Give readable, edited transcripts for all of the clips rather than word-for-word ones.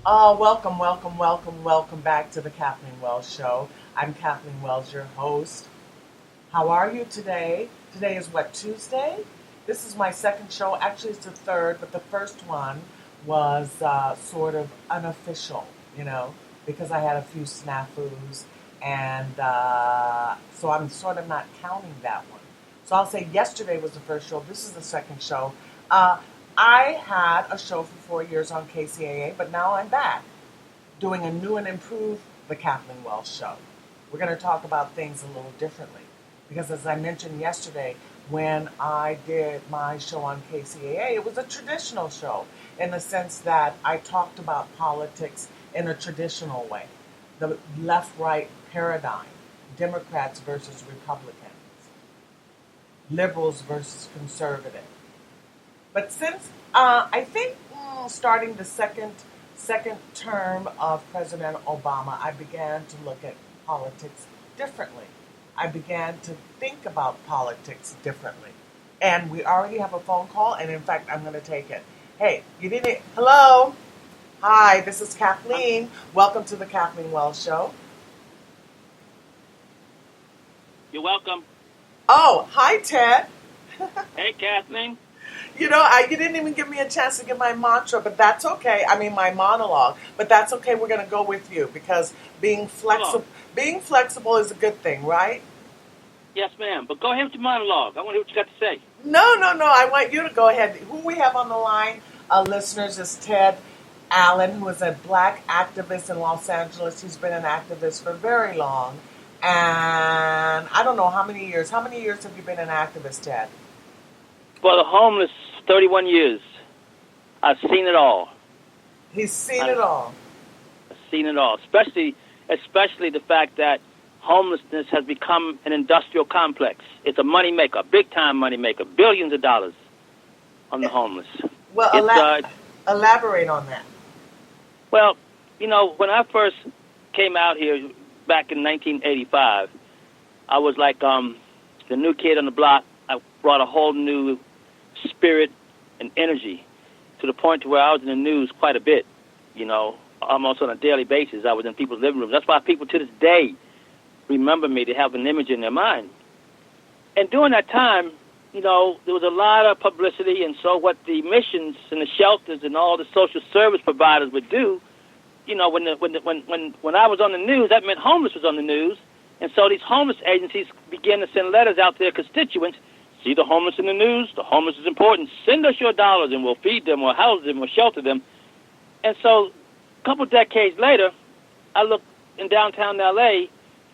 Welcome back to the Kathleen Wells Show. I'm Kathleen Wells, your host. How are you today? Today is what, Tuesday? This is my second show. Actually, it's the third, but the first one was sort of unofficial, because I had a few snafus, and so I'm sort of not counting that one. So I'll say yesterday was the first show. This is the second show. I had a show for 4 years on KCAA, but now I'm back doing a new and improved The Kathleen Wells Show. We're going to talk about things a little differently because, as I mentioned yesterday, when I did my show on KCAA, it was a traditional show in the sense that I talked about politics in a traditional way. The left-right paradigm, Democrats versus Republicans, liberals versus conservative. But since I think starting the second term of President Obama, I began to look at politics differently. I began to think about politics differently. And we already have a phone call, and in fact, I'm going to take it. Hey, you didn't... Hello? Hi, this is Kathleen. Welcome to the Kathleen Wells Show. You're welcome. Oh, hi, Ted. Hey, Kathleen. You didn't even give me a chance to give my mantra, but that's okay. I mean, my monologue, but that's okay. We're going to go with you because being flexible is a good thing, right? Yes, ma'am. But go ahead with your monologue. I want to hear what you got to say. No. I want you to go ahead. Who we have on the line, listeners, is Ted Allen, who is a black activist in Los Angeles. He's been an activist for very long. And I don't know how many years. How many years have you been an activist, Ted? For the homeless, 31 years. I've seen it all. He's seen it all. I've seen it all. Especially the fact that homelessness has become an industrial complex. It's a moneymaker, big-time moneymaker, billions of dollars on the homeless. Well, elaborate on that. Well, when I first came out here back in 1985, I was like the new kid on the block. I brought a whole new spirit and energy to the point to where I was in the news quite a bit, almost on a daily basis. I was in people's living rooms. That's why people to this day remember me. They have an image in their mind. And during that time, there was a lot of publicity, and so what the missions and the shelters and all the social service providers would do, when I was on the news, that meant homeless was on the news, and so these homeless agencies began to send letters out to their constituents. See the homeless in the news? The homeless is important. Send us your dollars and we'll feed them or house them or shelter them. And so a couple decades later, I look in downtown L.A.,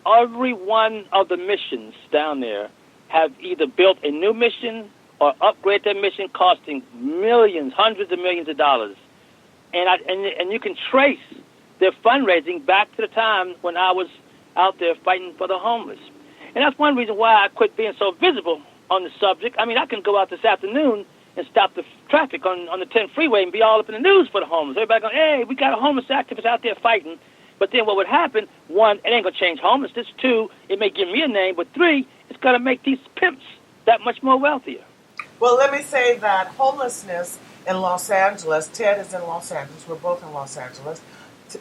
every one of the missions down there have either built a new mission or upgrade their mission costing millions, hundreds of millions of dollars. And you can trace their fundraising back to the time when I was out there fighting for the homeless. And that's one reason why I quit being so visible on the subject. I mean, I can go out this afternoon and stop the traffic on the 10 freeway and be all up in the news for the homeless. Everybody going, hey, we got a homeless activist out there fighting. But then what would happen, one, it ain't going to change homelessness. Two, it may give me a name. But three, it's going to make these pimps that much more wealthier. Well, let me say that homelessness in Los Angeles, Ted is in Los Angeles, we're both in Los Angeles,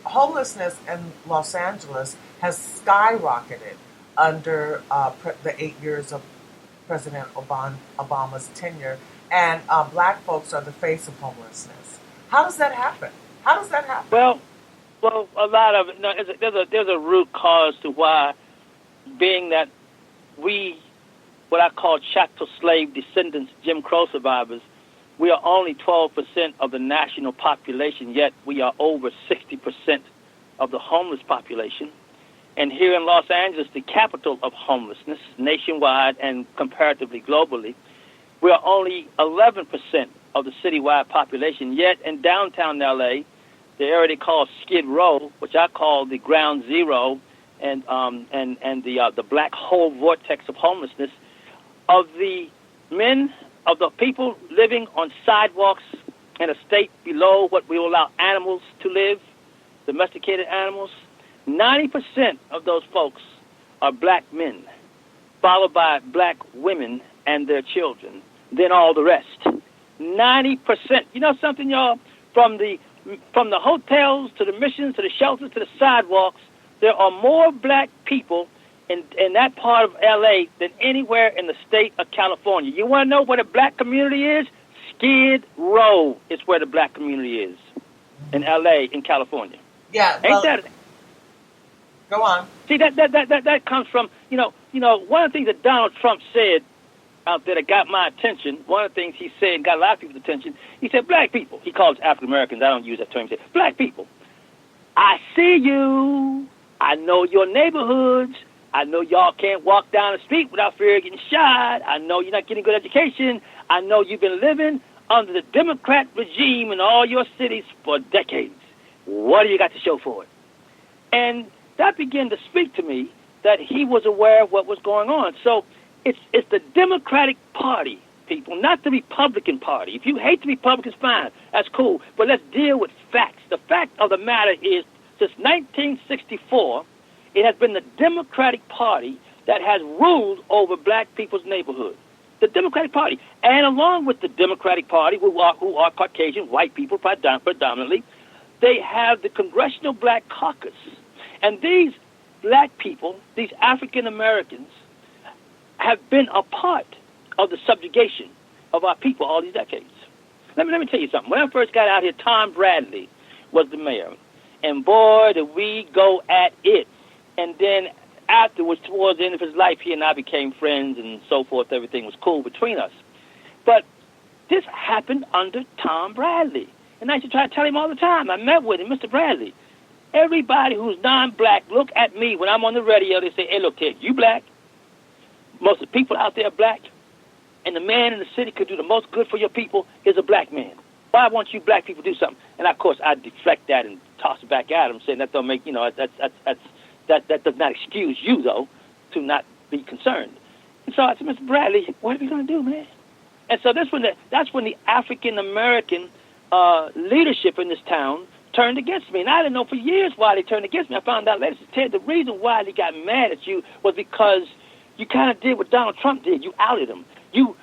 homelessness in Los Angeles has skyrocketed under the 8 years of President Obama's tenure, and black folks are the face of homelessness. How does that happen? Well, a lot of it. There's a root cause to why, being that we, what I call chattel slave descendants, Jim Crow survivors, we are only 12% of the national population, yet we are over 60% of the homeless population. And here in Los Angeles, the capital of homelessness, nationwide and comparatively globally, we are only 11% of the citywide population. Yet in downtown L.A., the area they call Skid Row, which I call the ground zero, and the black hole vortex of homelessness, of the people living on sidewalks in a state below what we allow animals to live, domesticated animals, 90% of those folks are black men, followed by black women and their children, then all the rest. 90%. You know something, y'all? From the from the hotels to the missions to the shelters to the sidewalks, there are more black people in that part of L.A. than anywhere in the state of California. You want to know where the black community is? Skid Row is where the black community is in L.A. in California. Yeah, well, Ain't that? Go on. See, that comes from, one of the things that Donald Trump said out there that got my attention, one of the things he said and got a lot of people's attention, he said, black people. He calls African Americans. I don't use that term. He said, black people. I see you. I know your neighborhoods. I know y'all can't walk down the street without fear of getting shot. I know you're not getting good education. I know you've been living under the Democrat regime in all your cities for decades. What do you got to show for it? And that began to speak to me that he was aware of what was going on. So it's the Democratic Party, people, not the Republican Party. If you hate the Republicans, fine. That's cool. But let's deal with facts. The fact of the matter is, since 1964, it has been the Democratic Party that has ruled over black people's neighborhood. The Democratic Party. And along with the Democratic Party, who are Caucasian, white people predominantly, they have the Congressional Black Caucus. And these black people, these African Americans, have been a part of the subjugation of our people all these decades. Let me tell you something. When I first got out here, Tom Bradley was the mayor. And boy, did we go at it. And then afterwards, towards the end of his life, he and I became friends and so forth. Everything was cool between us. But this happened under Tom Bradley. And I used to try to tell him all the time. I met with him, Mr. Bradley. Everybody who's non-black, look at me when I'm on the radio. They say, hey, look, Ted, you black. Most of the people out there are black. And the man in the city could do the most good for your people is a black man. Why won't you black people do something? And, of course, I deflect that and toss it back at him, saying that don't make, that does not excuse you, though, to not be concerned. And so I said, Mr. Bradley, what are we going to do, man? And so that's when the African-American leadership in this town turned against me. And I didn't know for years why they turned against me. I found out later. Ted, the reason why they got mad at you was because you kind of did what Donald Trump did. You outed him. You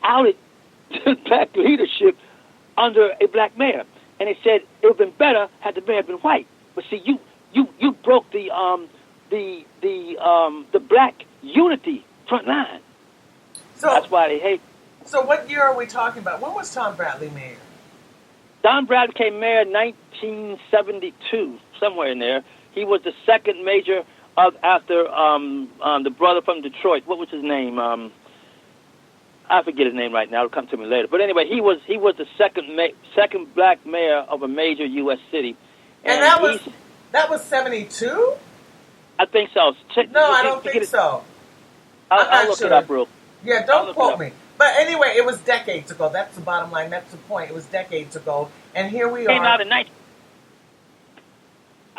outed black leadership under a black mayor. And they said it would have been better had the mayor been white. But see, you broke the black unity front line. So that's why they hate. So what year are we talking about? When was Tom Bradley mayor? Don Bradley became mayor in 1972, somewhere in there. He was the second mayor after the brother from Detroit. What was his name? I forget his name right now. It'll come to me later. But anyway, he was the second black mayor of a major U.S. city. And that was 72? I think so. No, I don't think so. I'll look it up real. Yeah, don't quote me. But anyway, it was decades ago. That's the bottom line. That's the point. It was decades ago. And here we are. I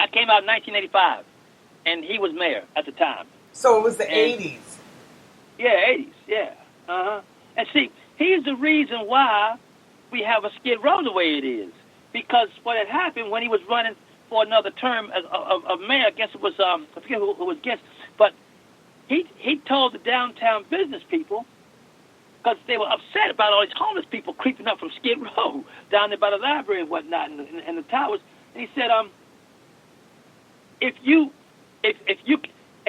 came out in 1985, and he was mayor at the time. So it was the 80s. Yeah, 80s, yeah. Uh-huh. And see, here's the reason why we have a Skid Row the way it is. Because what had happened when he was running for another term as of mayor, I guess it was, I forget who was against, but he told the downtown business people, because they were upset about all these homeless people creeping up from Skid Row down there by the library and whatnot and the towers. And he said, he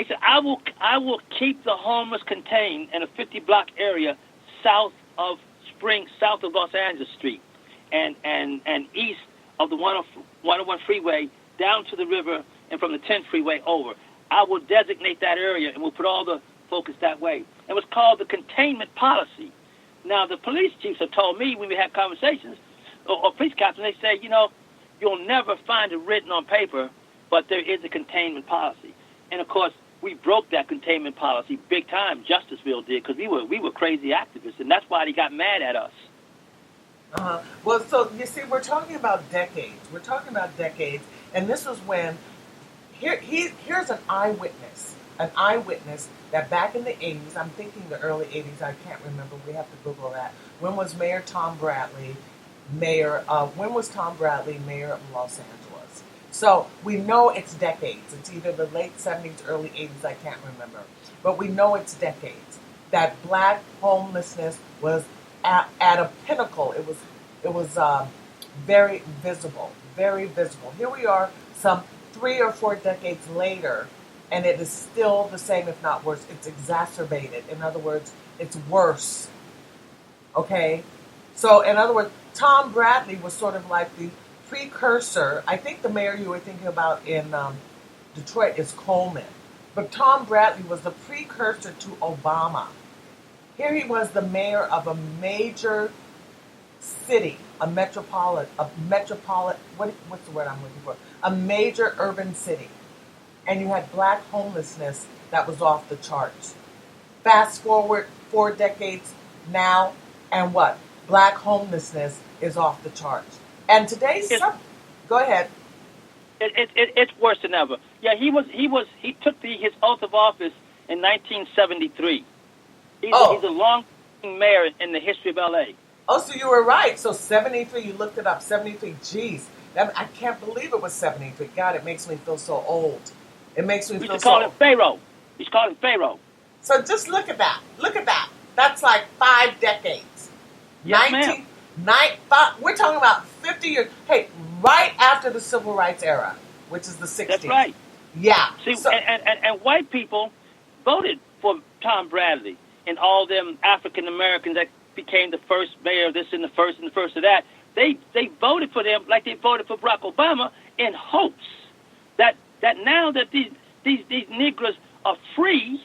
said, I will keep the homeless contained in a 50-block area south of Los Angeles Street, and east of the 101 freeway down to the river, and from the 10 freeway over. I will designate that area, and we'll put all the focus that way. It was called the containment policy. Now, the police chiefs have told me when we have conversations, or police captains, they say, you'll never find it written on paper, but there is a containment policy. And, of course, we broke that containment policy big time. Justiceville did, because we were crazy activists, and that's why they got mad at us. Uh-huh. Well, so, you see, we're talking about decades. And this was when, here's an eyewitness that back in the 80s, I'm thinking the early 80s, I can't remember, we have to Google that. When was Tom Bradley mayor of Los Angeles? So we know it's decades. It's either the late 70s, early 80s, I can't remember. But we know it's decades. That black homelessness was at a pinnacle. It was very visible, very visible. Here we are, some 3 or 4 decades later, and it is still the same, if not worse. It's exacerbated. In other words, it's worse. Okay? So, in other words, Tom Bradley was sort of like the precursor. I think the mayor you were thinking about in Detroit is Coleman. But Tom Bradley was the precursor to Obama. Here he was the mayor of a major city, what's the word I'm looking for? A major urban city. And you had black homelessness that was off the charts. Fast forward 4 decades now, and what? Black homelessness is off the charts. And today's go ahead. It's worse than ever. Yeah, he took his oath of office in 1973. He's a long mayor in the history of L.A. Oh, so you were right. So 73, you looked it up. 73. Geez, I can't believe it was 73. God, it makes me feel so old. It makes me feel so old. Him Pharaoh. He's called him Pharaoh. So just look at that. Look at that. That's like 5 decades. Yes, ma'am. We're talking about 50 years. Hey, right after the Civil Rights era, which is the 60s. That's right. Yeah. See, and white people voted for Tom Bradley and all them African Americans that became the first mayor of this and the first of that. They voted for them like they voted for Barack Obama in hopes that now that these Negroes are free,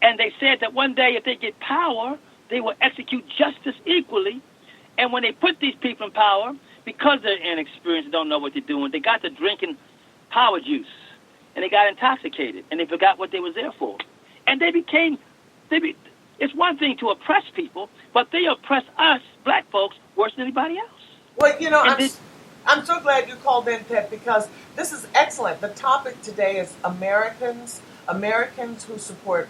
and they said that one day if they get power, they will execute justice equally. And when they put these people in power, because they're inexperienced and don't know what they're doing, they got to drinking power juice, and they got intoxicated, and they forgot what they was there for. And it's one thing to oppress people, but they oppress us, black folks, worse than anybody else. Well, I'm so glad you called in, Ted, because this is excellent. The topic today is Americans who support,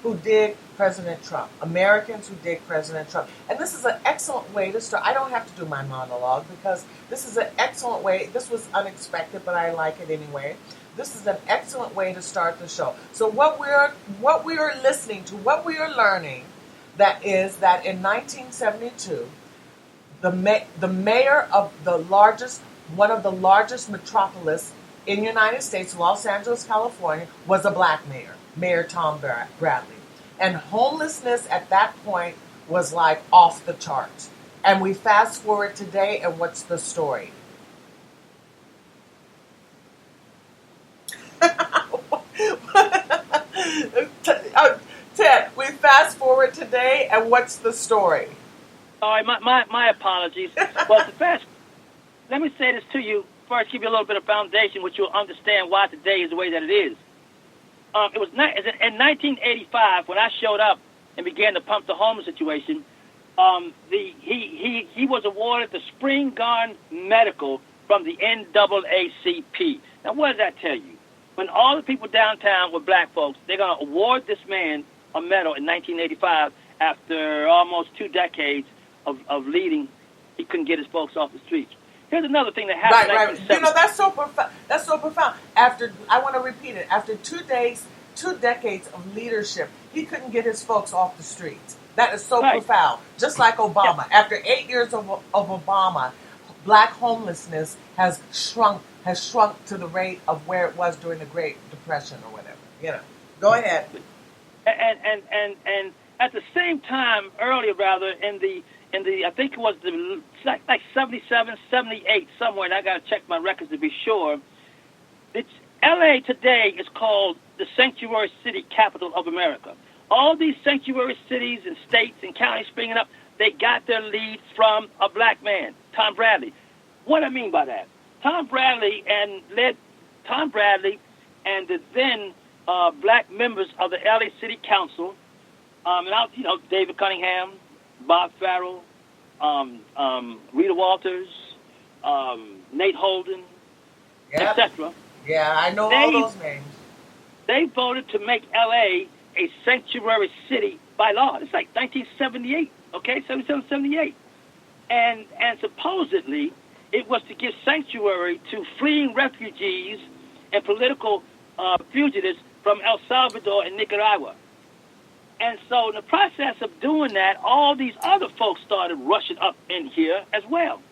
who dig President Trump. Americans who dig President Trump. And this is an excellent way to start. I don't have to do my monologue because this is an excellent way. This was unexpected, but I like it anyway. This is an excellent way to start the show. So what we are listening to, what we are learning, that is that in 1972, the mayor of one of the largest metropolis in the United States, Los Angeles, California, was a black mayor, Mayor Tom Bradley. And homelessness at that point was like off the charts. And we fast forward today, and what's the story? Ted, we fast forward today, and what's the story? All right, my apologies. Well, let me say this to you first, give you a little bit of foundation, which you'll understand why today is the way that it is. It was in 1985 when I showed up and began to pump the homeless situation. He was awarded the Spring Garden Medical from the NAACP. Now, what does that tell you? When all the people downtown were black folks, they're going to award this man a medal in 1985 after almost 2 decades of leading. He couldn't get his folks off the streets. Here's another thing that happened. Right. That's so profound. That's so profound. I want to repeat it. After 2 decades of leadership, he couldn't get his folks off the streets. That is so profound. Just like Obama. Yeah. After 8 years of Obama, black homelessness has shrunk to the rate of where it was during the Great Depression or whatever. Go ahead. And at the same time, earlier rather, in the I think it was like 77, 78, somewhere, and I got to check my records to be sure. L.A. today is called the sanctuary city capital of America. All these sanctuary cities and states and counties springing up, they got their lead from a black man, Tom Bradley. What I mean by that? Tom Bradley and the then black members of the L.A. City Council, David Cunningham, Bob Farrell, Rita Walters, Nate Holden, etc. Yeah, I know all those names. They voted to make L.A. a sanctuary city by law. It's like 1978, okay, 77, 78. And supposedly it was to give sanctuary to fleeing refugees and political fugitives from El Salvador and Nicaragua. And so in the process of doing that, all these other folks started rushing up in here as well.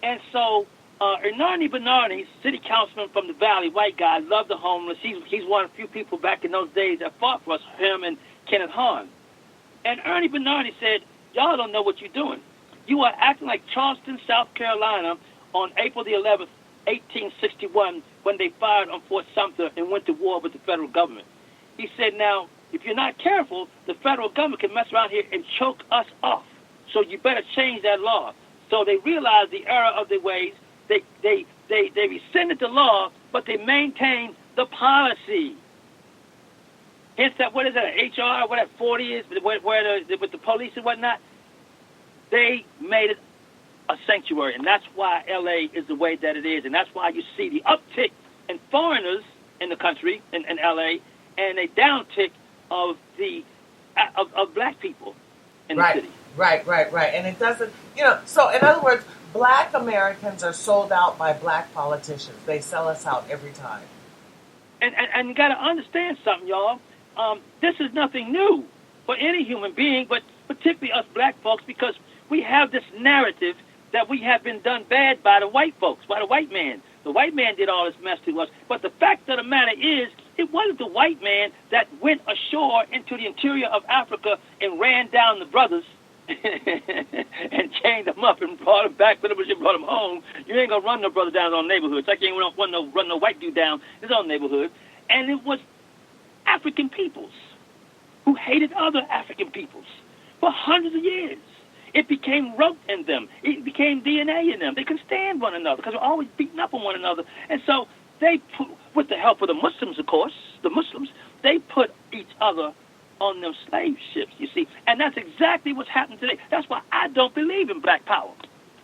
And so Ernani Bernardi, city councilman from the Valley, white guy, loved the homeless. He's one of the few people back in those days that fought for us, him and Kenneth Hahn. And Ernie Bernardi said, y'all don't know what you're doing. You are acting like Charleston, South Carolina on April the 11th, 1861, when they fired on Fort Sumter and went to war with the federal government. He said, now, if you're not careful, the federal government can mess around here and choke us off. So you better change that law. So they realized the error of their ways. They rescinded the law, but they maintained the policy. Hence that, what is that, HR, what that 40 is, with the police and whatnot, they made it a sanctuary, and that's why L.A. is the way that it is, and that's why you see the uptick in foreigners in the country, in L.A., and a downtick of black people in the city. Right. And it doesn't, so in other words, black Americans are sold out by black politicians. They sell us out every time. And you got to understand something, y'all. This is nothing new for any human being, but particularly us black folks, because we have this narrative that we have been done bad by the white folks, by the white man. The white man did all this mess to us. But the fact of the matter is, it wasn't the white man that went ashore into the interior of Africa and ran down the brothers and chained them up and brought them back, but brought them home. You ain't going to run no brother down his own neighborhood. It's like you ain't run no white dude down his own neighborhood. And it was African peoples who hated other African peoples for hundreds of years. It became rote in them. It became DNA in them. They couldn't stand one another because they're always beating up on one another. And so they put, with the help of the Muslims, of course, they put each other on them slave ships, you see. And that's exactly what's happening today. That's why I don't believe in black power.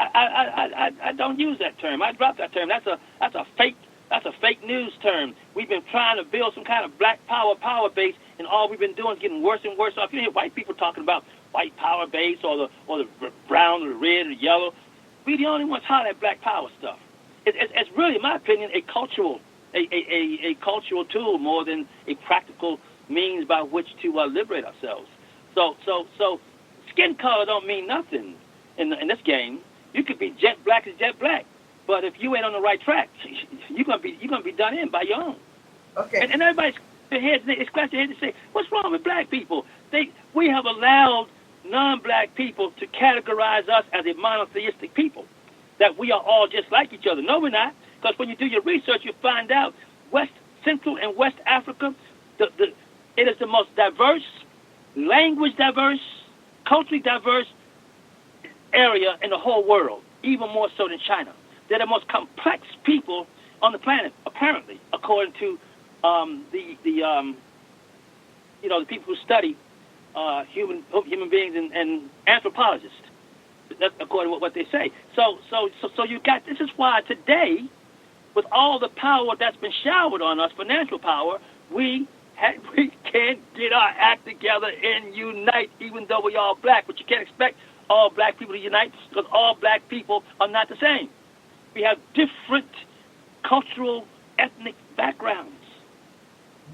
I don't use that term. I dropped that term. That's a fake news term. We've been trying to build some kind of black power base, and all we've been doing is getting worse and worse off. You hear white people talking about white power base or the brown or the red or the yellow. We the only ones hollering at black power stuff. It's really, in my opinion, a cultural tool more than a practical means by which to liberate ourselves. So skin color don't mean nothing in this game. You could be jet black as jet black, but if you ain't on the right track, you're gonna be done in by your own. Okay. And everybody's scratch their head and say, what's wrong with black people? We have allowed non-black people to categorize us as a monotheistic people, that we are all just like each other. No, we're not, because when you do your research, you find out Central and West Africa, it is the most diverse, language diverse, culturally diverse area in the whole world, even more so than China. They're the most complex people on the planet, apparently, according to the people who study human beings and anthropologists. That's according to what they say. So you got, this is why today, with all the power that's been showered on us, financial power, we can't get our act together and unite, even though we're all black. But you can't expect all black people to unite, because all black people are not the same. We have different cultural, ethnic backgrounds.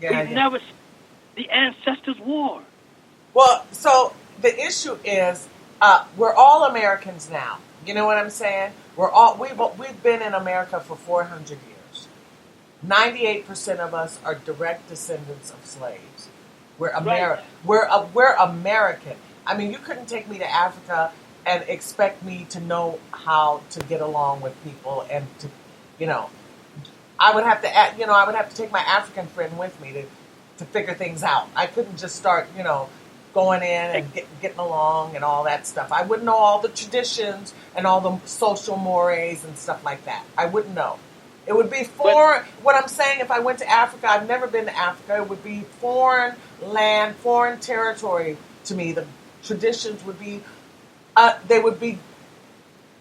We've never seen the ancestors' war. Well, so the issue is we're all Americans now. You know what I'm saying? We've been in America for 400 years. 98% of us are direct descendants of slaves. We're American. Right. We're American. I mean, you couldn't take me to Africa and expect me to know how to get along with people and to, I would have to take my African friend with me to figure things out. I couldn't just start, going in and getting along and all that stuff. I wouldn't know all the traditions and all the social mores and stuff like that. I wouldn't know. It would be foreign. What I'm saying, if I went to Africa, I've never been to Africa, it would be foreign land, foreign territory to me. The traditions would be, they would be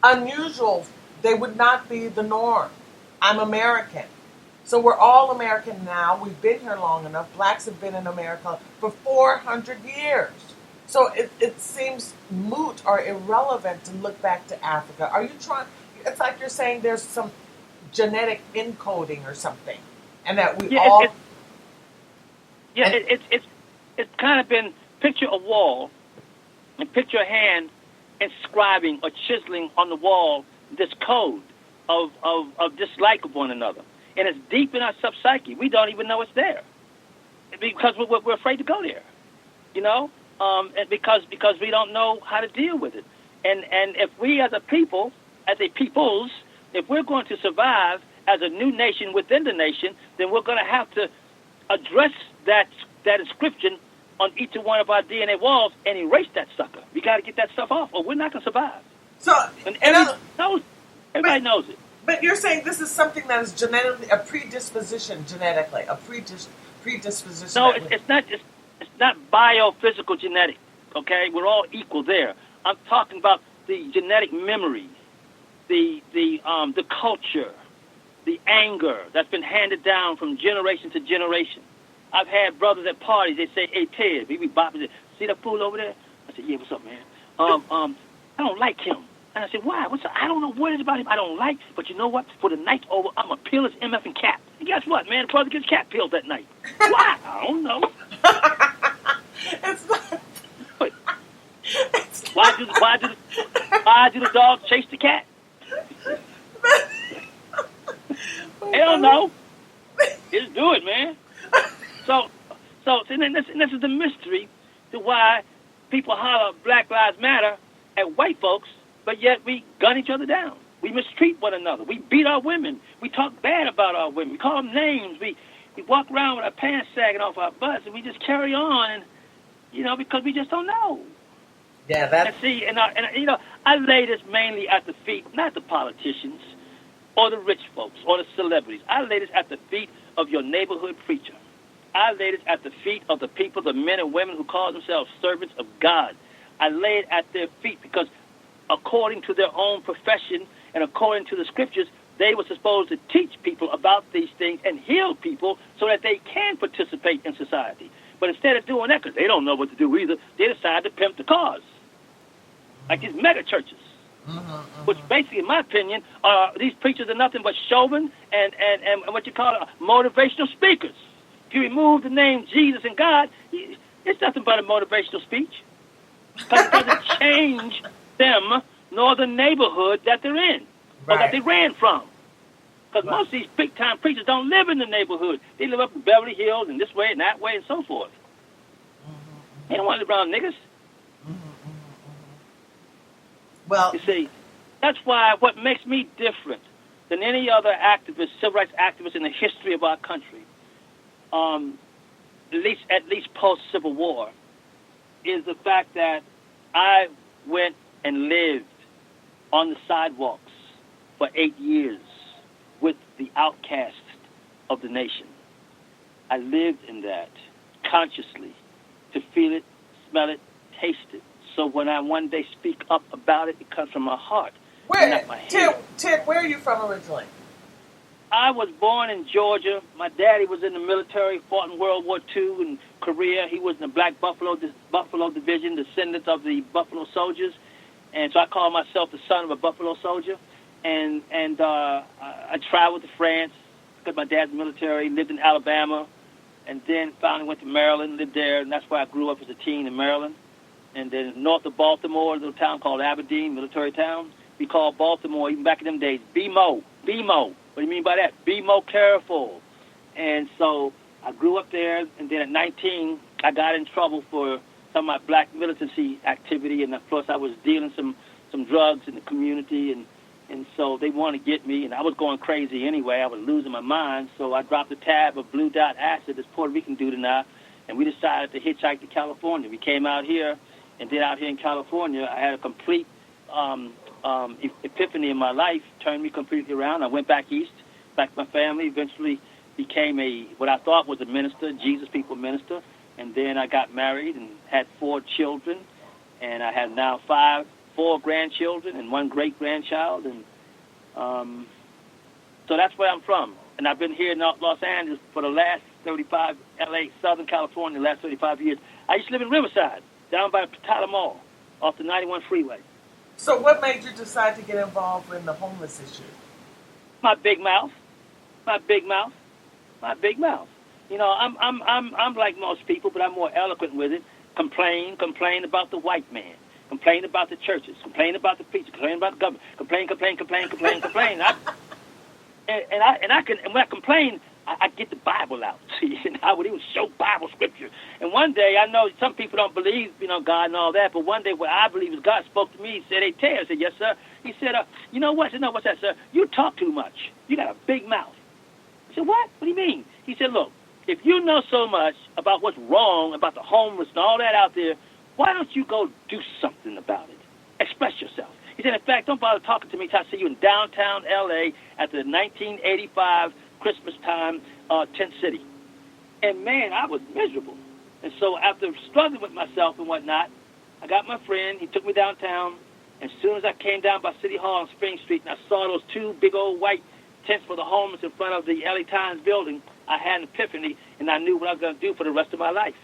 unusual. They would not be the norm. I'm American. So we're all American now. We've been here long enough. Blacks have been in America for 400 years. So it seems moot or irrelevant to look back to Africa. Are you trying? It's like you're saying there's some genetic encoding or something, and that we all. It's kind of been, picture a wall and picture a hand inscribing or chiseling on the wall this code. of dislike of one another. And it's deep in our subpsyche. We don't even know it's there because we're afraid to go there, you know, and because we don't know how to deal with it. And if we as a people, as a peoples, if we're going to survive as a new nation within the nation, then we're going to have to address that inscription on each one of our DNA walls and erase that sucker. We got to get that stuff off, or we're not going to survive. So, and everybody knows it. But you're saying this is something that is genetically a predisposition, genetically a predisposition. No, it's not. It's not biophysical genetic. Okay, we're all equal there. I'm talking about the genetic memory, the culture, the anger that's been handed down from generation to generation. I've had brothers at parties. They say, "Hey Ted, we be bopping. See that fool over there?" I said, "Yeah, what's up, man? I don't like him." And I said, "Why? What's up? I don't know what it is about him I don't like. But you know what? For the night over, I'm gonna peel his MF and cap. And guess what, man? The brother gets cat peeled that night. Why? I don't know. It's not. Why do the dogs chase the cat? Hell no. Just do it, man. So and this is the mystery to why people holler Black Lives Matter at white folks, but yet we gun each other down. We mistreat one another. We beat our women. We talk bad about our women. We call them names. We walk around with our pants sagging off our butts, and we just carry on, and because we just don't know. Yeah, that's... I lay this mainly at the feet, not the politicians or the rich folks or the celebrities. I lay this at the feet of your neighborhood preacher. I lay it at the feet of the people, the men and women who call themselves servants of God. I lay it at their feet because according to their own profession and according to the scriptures, they were supposed to teach people about these things and heal people so that they can participate in society. But instead of doing that, because they don't know what to do either, they decide to pimp the cause. Like these mega churches. Which basically, in my opinion, these preachers are nothing but showmen and what you call motivational speakers. If you remove the name Jesus and God, it's nothing but a motivational speech. Because it doesn't change them nor the neighborhood that they're in or that they ran from. Because most of these big-time preachers don't live in the neighborhood. They live up in Beverly Hills and this way and that way and so forth. They don't want to live around niggas. Well, you see, that's why what makes me different than any other activist, civil rights activist in the history of our country, at least post-Civil War, is the fact that I went and lived on the sidewalks for 8 years with the outcasts of the nation. I lived in that consciously to feel it, smell it, taste it. So when I one day speak up about it, it comes from my heart, not my head. Ted, where are you from originally? I was born in Georgia. My daddy was in the military, fought in World War II in Korea. He was in the Black Buffalo Division, descendants of the Buffalo Soldiers. And so I call myself the son of a Buffalo Soldier. And I traveled to France because my dad's military, lived in Alabama, and then finally went to Maryland, lived there, and that's where I grew up as a teen in Maryland. And then north of Baltimore, a little town called Aberdeen, military town. We called Baltimore, even back in them days, BMO. BMO. What do you mean by that? Be more careful. And so I grew up there, and then at 19, I got in trouble for some of my black militancy activity, and of course I was dealing some drugs in the community, and so they wanted to get me, and I was going crazy anyway. I was losing my mind, so I dropped a tab of Blue Dot acid, this Puerto Rican dude and I, and we decided to hitchhike to California. We came out here, and then out here in California, I had a complete epiphany in my life, turned me completely around. I went back east, back to my family, eventually became what I thought was a minister, Jesus people minister, and then I got married and had 4 children, and I have now 4 grandchildren and 1 great-grandchild, and so that's where I'm from. And I've been here in Los Angeles for the last 35, L.A., Southern California, the last 35 years. I used to live in Riverside, down by Tyler Mall, off the 91 freeway. So what made you decide to get involved in the homeless issue? My big mouth. You know, I'm like most people, but I'm more eloquent with it. Complain about the white man. complain about the churches, complain about the preachers, complain about the government, complain. And when I complain, I get the Bible out. See, and I would even show Bible scripture. And one day, I know some people don't believe, God and all that, but one day what I believe is God spoke to me. He said, "Hey, Ted," I said, "Yes, sir." He said, "You know what?" I said, "No, what's that, sir? You talk too much. You got a big mouth." I said, "What? What do you mean?" He said, "Look, if you know so much about what's wrong, about the homeless and all that out there, why don't you go do something about it? Express yourself." He said, "In fact, don't bother talking to me until I see you in downtown L.A. at the 1985 Christmas time, tent city." And, man, I was miserable. And so after struggling with myself and whatnot, I got my friend. He took me downtown. As soon as I came down by City Hall on Spring Street and I saw those two big old white tents for the homeless in front of the L.A. Times building, I had an epiphany, and I knew what I was going to do for the rest of my life.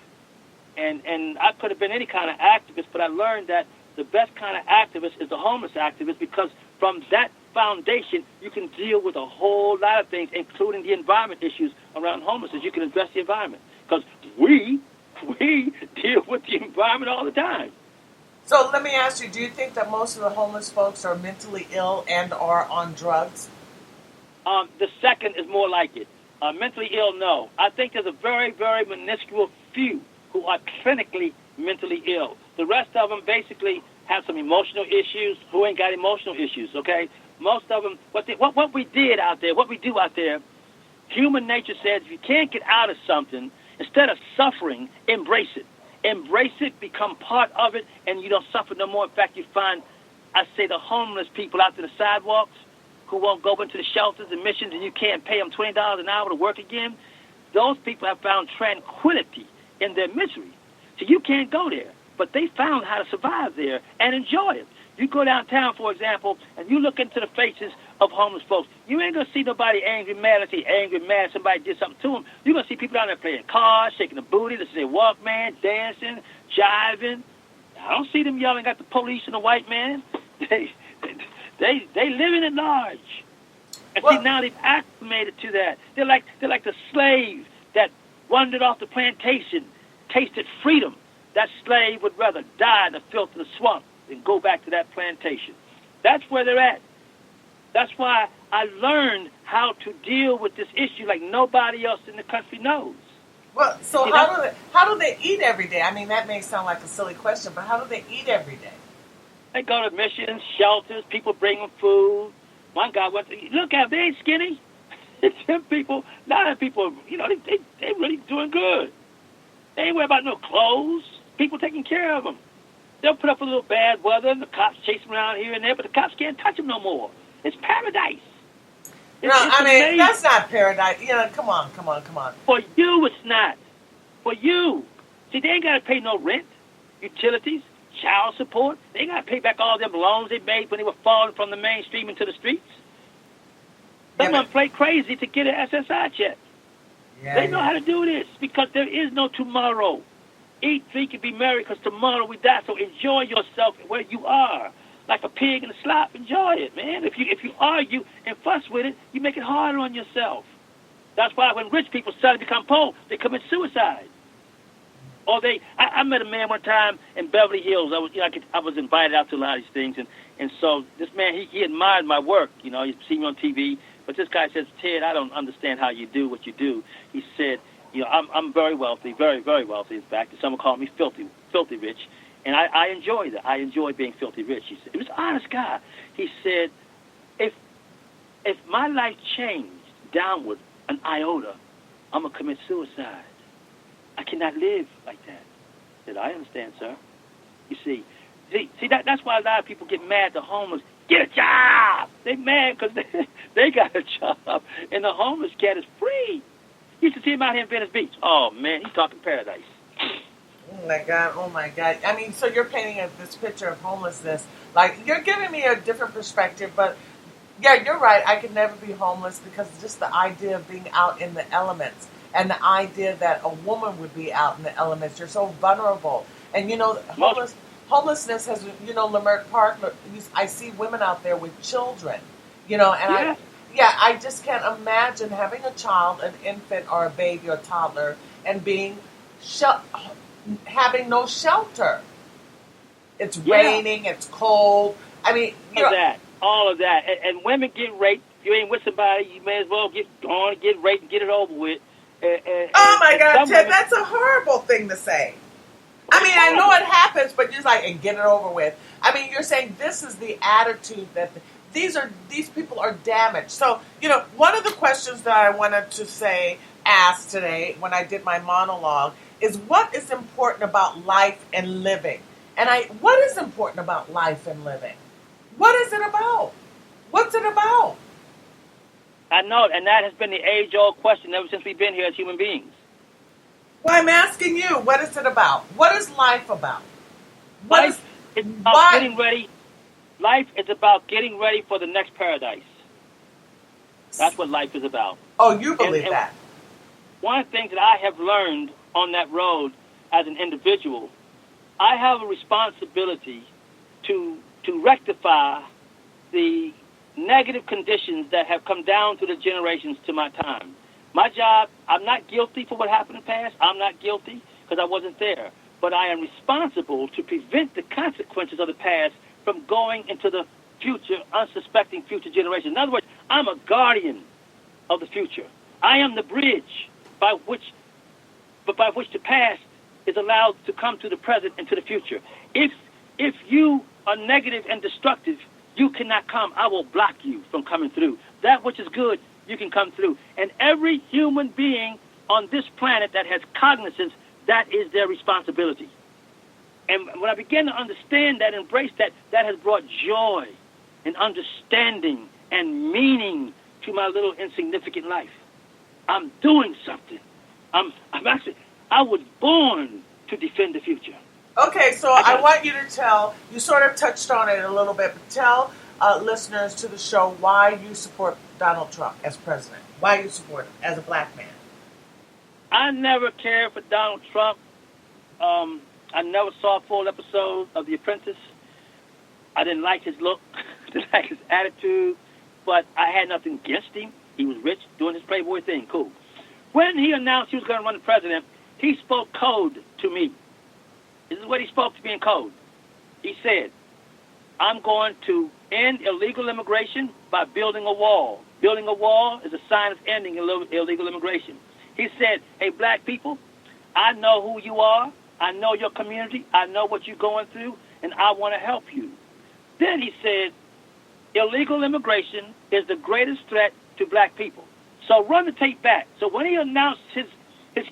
And I could have been any kind of activist, but I learned that the best kind of activist is the homeless activist, because from that foundation, you can deal with a whole lot of things, including the environment issues around homelessness. You can address the environment, because we deal with the environment all the time. So let me ask you, do you think that most of the homeless folks are mentally ill and are on drugs? The second is more like it. Mentally ill, no. I think there's a very, very minuscule few who are clinically mentally ill. The rest of them basically have some emotional issues who ain't got emotional issues, okay? Most of them, what we do out there, human nature says if you can't get out of something, instead of suffering, embrace it. Embrace it, become part of it, and you don't suffer no more. In fact, you find, I say, the homeless people out to the sidewalks who won't go into the shelters and missions, and you can't pay them $20 an hour to work again. Those people have found tranquility in their misery. So you can't go there, but they found how to survive there and enjoy it. You go downtown, for example, and you look into the faces of homeless folks. You ain't going to see nobody angry, mad. Let's see, angry, mad, somebody did something to them. You're going to see people down there playing cards, shaking the booty, listening to their Walkman, dancing, jiving. I don't see them yelling at the police and the white man. They living at large. And see, now they've acclimated to that. They're like the slave that wandered off the plantation, tasted freedom. That slave would rather die in the filth of the swamp than go back to that plantation. That's where they're at. That's why I learned how to deal with this issue like nobody else in the country knows. Well, so how do they eat every day? I mean, that may sound like a silly question, but how do they eat every day? They go to missions, shelters, people bring them food. One guy went to, look at them, they ain't skinny. Them people, a lot of people, they really doing good. They ain't worried about no clothes. People taking care of them. They'll put up a little bad weather, and the cops chase them around here and there, but the cops can't touch them no more. It's paradise. I mean, that's not paradise. Come on. For you, it's not. For you. See, they ain't got to pay no rent, utilities, child support. They ain't got to pay back all them loans they made when they were falling from the mainstream into the streets. Someone play crazy to get an SSI check. They know how to do this because there is no tomorrow. Eat, drink, and be merry because tomorrow we die. So enjoy yourself where you are. Like a pig in a slop, enjoy it, man. If you argue and fuss with it, you make it harder on yourself. That's why when rich people suddenly become poor, they commit suicide. Or I met a man one time in Beverly Hills. I was invited out to a lot of these things, and so this man he admired my work. He'd seen me on TV, but this guy says, "Ted, I don't understand how you do what you do." He said, I'm very wealthy, very, very wealthy, in fact. And someone called me filthy rich. And I enjoy that. I enjoy being filthy rich. He said, he was an honest guy. He said, if my life changed downward an iota, I'm going to commit suicide. I cannot live like that. I said, I understand, sir. You see that's why a lot of people get mad at the homeless. Get a job! They mad because they got a job. And the homeless cat is free. You should see him out here in Venice Beach. Oh, man, he's talking paradise. Oh my God. I mean, so you're painting this picture of homelessness. Like, you're giving me a different perspective, but yeah, you're right. I could never be homeless because just the idea of being out in the elements and the idea that a woman would be out in the elements, you're so vulnerable. And, homelessness has, Leimert Park, I see women out there with children, I just can't imagine having a child, an infant or a baby or toddler, and being having no shelter. It's Yeah. raining, it's cold. I mean, you know, All of that, and women get raped. If you ain't with somebody, you may as well go on and get raped and get it over with. oh my And God, some Ted, women, that's a horrible thing to say. I mean, I know it happens, but just like, and get it over with. I mean, you're saying this is the attitude that these people are damaged. So, you know, one of the questions that I wanted to ask today when I did my monologue is what is important about life and living? And what is important about life and living? What is it about? What's it about? I know, and that has been the age-old question ever since we've been here as human beings. Well, I'm asking you, what is it about? What is life about? Life is about getting ready. Life is about getting ready for the next paradise. That's what life is about. Oh, you believe that? One of the things that I have learned on that road as an individual, I have a responsibility to rectify the negative conditions that have come down through the generations to my time. My job, I'm not guilty for what happened in the past. I'm not guilty because I wasn't there. But I am responsible to prevent the consequences of the past from going into the future, unsuspecting future generations. In other words, I'm a guardian of the future. I am the bridge by which the past is allowed to come to the present and to the future. If you are negative and destructive, you cannot come. I will block you from coming through. That which is good, you can come through. And every human being on this planet that has cognizance, that is their responsibility. And when I began to understand that, embrace that, that has brought joy and understanding and meaning to my little insignificant life. I'm doing something. I was born to defend the future. Okay, so I want you to you sort of touched on it a little bit, but tell listeners to the show why you support Donald Trump as president. Why you support him as a black man. I never cared for Donald Trump. I never saw a full episode of The Apprentice. I didn't like his look. I didn't like his attitude. But I had nothing against him. He was rich, doing his Playboy thing. Cool. When he announced he was going to run for president, he spoke code to me. This is what he spoke to me in code. He said, I'm going to end illegal immigration by building a wall. Building a wall is a sign of ending illegal immigration. He said, hey, black people, I know who you are. I know your community. I know what you're going through, and I want to help you. Then he said, illegal immigration is the greatest threat to black people. So run the tape back. So when he announced his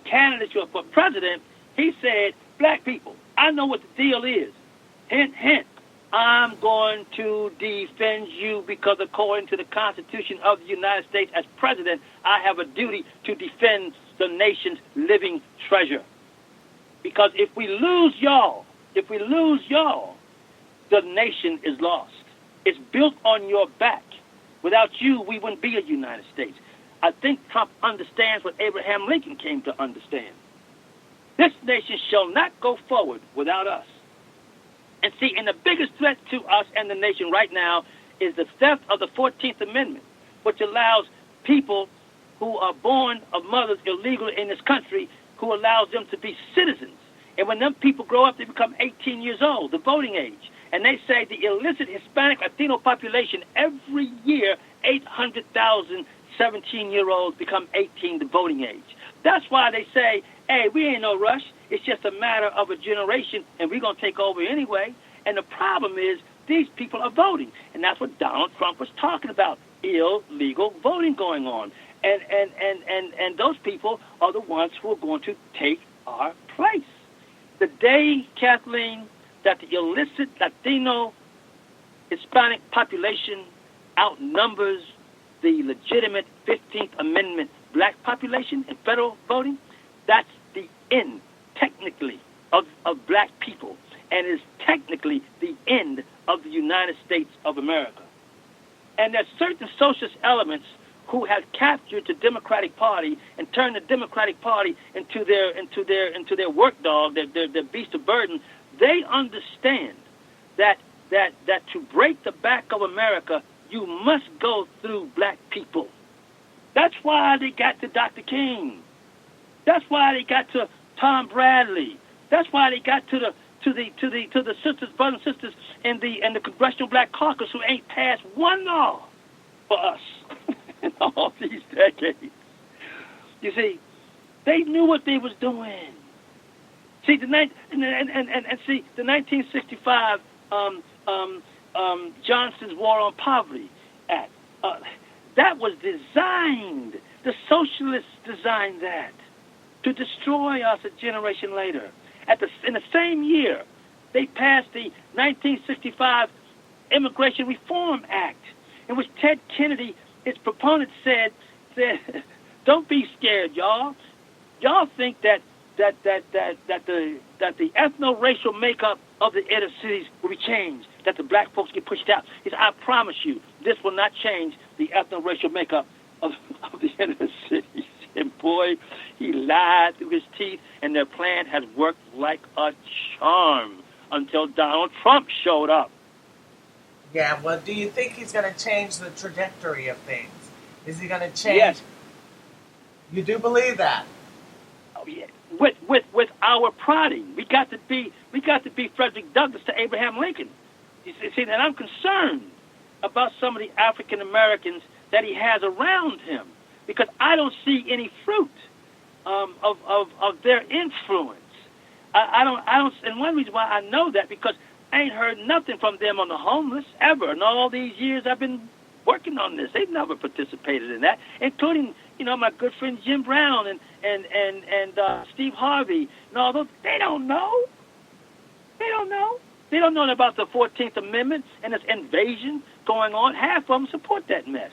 candidature for president, he said, black people, I know what the deal is. Hint, hint. I'm going to defend you because according to the Constitution of the United States, as president, I have a duty to defend the nation's living treasure. Because if we lose y'all, the nation is lost. It's built on your back. Without you, we wouldn't be a United States. I think Trump understands what Abraham Lincoln came to understand. This nation shall not go forward without us. And see, and the biggest threat to us and the nation right now is the theft of the 14th Amendment, which allows people who are born of mothers illegally in this country, who allows them to be citizens. And when them people grow up, they become 18 years old, the voting age. And they say the illicit Hispanic Latino population, every year, 800,000 17-year-olds become 18, the voting age. That's why they say, hey, we ain't no rush. It's just a matter of a generation, and we're going to take over anyway. And the problem is these people are voting. And that's what Donald Trump was talking about, illegal voting going on. And those people are the ones who are going to take our place. The day, Kathleen, that the illicit Latino Hispanic population outnumbers the legitimate 15th Amendment black population in federal voting, that's the end, technically, of black people, and is technically the end of the United States of America. And there's certain socialist elements who have captured the Democratic Party and turned the Democratic Party into their work dog, their beast of burden. They understand that to break the back of America, you must go through black people. That's why they got to Dr. King. That's why they got to Tom Bradley. That's why they got to the sisters, brothers and sisters in the Congressional Black Caucus who ain't passed one law for us in all these decades. You see, they knew what they was doing. See the 1965 Johnson's War on Poverty Act. That was designed. The socialists designed that to destroy us a generation later. In the same year, they passed the 1965 Immigration Reform Act, in which Ted Kennedy, its proponent, said, "Don't be scared, y'all. Y'all think that the ethno-racial makeup of the inner cities will be changed, that the black folks get pushed out. He said, I promise you, this will not change the ethno-racial makeup of the inner cities." And boy, he lied through his teeth, and their plan has worked like a charm until Donald Trump showed up. Yeah, well, do you think he's going to change the trajectory of things? Is he going to change? Yes. You do believe that? Oh, yeah. With our prodding, we got to be Frederick Douglass to Abraham Lincoln. You see, and I'm concerned about some of the African Americans that he has around him, because I don't see any fruit of their influence. I don't. And one reason why I know that, because I ain't heard nothing from them on the homeless ever. In all these years I've been working on this, they've never participated in that, including my good friend Jim Brown and Steve Harvey and all those. They don't know. They don't know. They don't know about the 14th Amendment and this invasion going on. Half of them support that mess.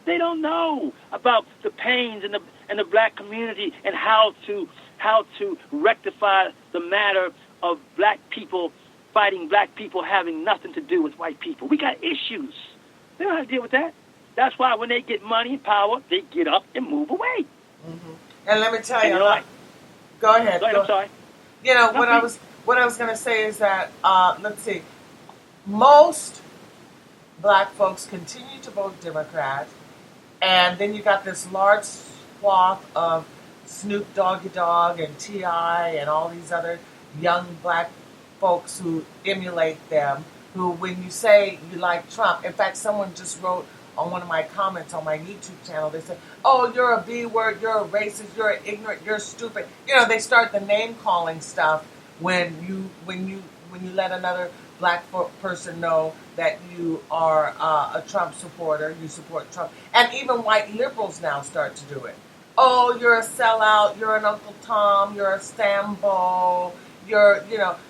They don't know about the pains in the black community and how to rectify the matter of black people fighting black people having nothing to do with white people. We got issues. They don't have to deal with that. That's why when they get money and power, they get up and move away. Mm-hmm. And let me tell you, go ahead. I'm sorry. What I was going to say is that let's see, most black folks continue to vote Democrat. And then you got this large swath of Snoop Doggy Dogg and T.I. and all these other young black folks who emulate them, who, when you say you like Trump, in fact, someone just wrote on one of my comments on my YouTube channel, they said, "Oh, you're a B-word, you're a racist, you're ignorant, you're stupid." They start the name-calling stuff when you let another black person know that you are a Trump supporter, you support Trump. And even white liberals now start to do it. "Oh, you're a sellout, you're an Uncle Tom, you're a Sambo,